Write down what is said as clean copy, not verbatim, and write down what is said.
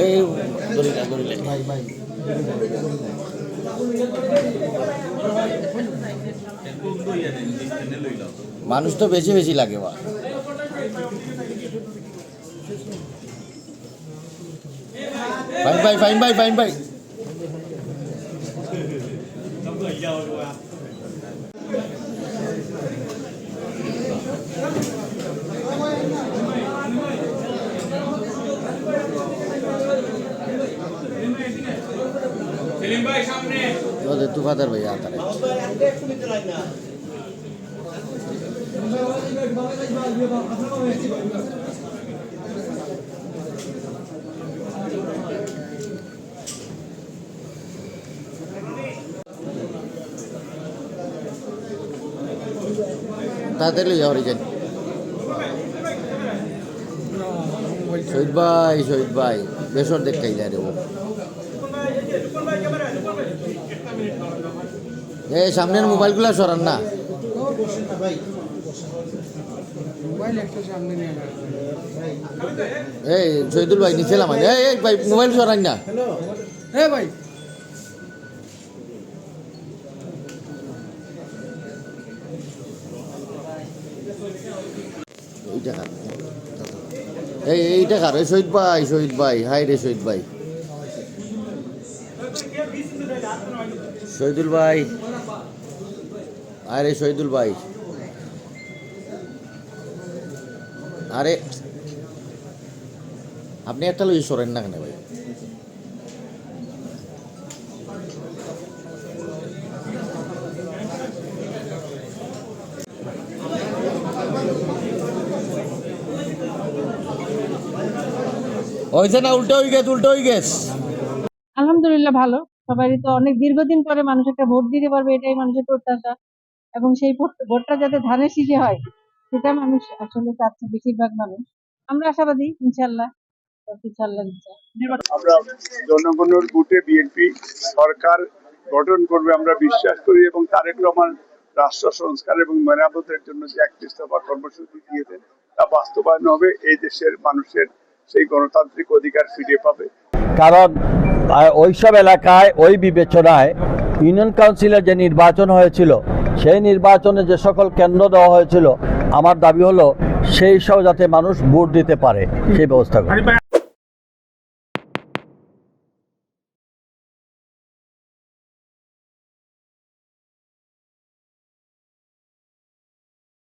এই দরিলে দরিলে মানুষ তো বেশি বেশি লাগে বা ফাইন ভাই तू फादर भैया आता है ताते ले जाओ रिजन शहीद भाई बेसर देख के जा रहे हो এই সামনের মোবাইলগুলো সরান না এই শহীদুল ভাই নিচে নামান এই ভাই মোবাইল সরান না ভাই এইটা কার শহীদ ভাই হাই রে শহীদ ভাই শহীদুল ভাই আরে শহীদুল ভাই আরে আপনি একটা লই সরেন না কেন ভাই হয়েছে না উল্টো হয়ে গেছে আলহামদুলিল্লাহ ভালো সবারই তো অনেক দীর্ঘদিন পরে মানুষ একটা ভোট দিতে পারবে এটাই মানুষের প্রত্যাশা এবং সেই ভোটটা যাতে ধানের শীষে হয় সেটা মানুষ আসলে চাচ্ছে বেশিরভাগ মানুষ আমরা আশাবাদী ইনশাআল্লাহ আমরা জনগণের ভোটে বিএনপি সরকার গঠন করবে আমরা বিশ্বাস করি এবং তারেক রহমান রাষ্ট্র সংস্কার এবং মেরামতের জন্য যে 31 দফা কর্মসূচি দিয়েছেন তা বাস্তবায়ন হবে এই দেশের মানুষের সেই গণতান্ত্রিক অধিকার ফিরে পাবে কারণ ওইসব এলাকায় ওই বিবেচনায় ইউনিয়ন কাউন্সিলের যে নির্বাচন হয়েছিল সেই নির্বাচনে যে সকল কেন্দ্র দেওয়া হয়েছিল আমার দাবি হলো সেই সব যাতে মানুষ ভোট দিতে পারে সেই ব্যবস্থা করে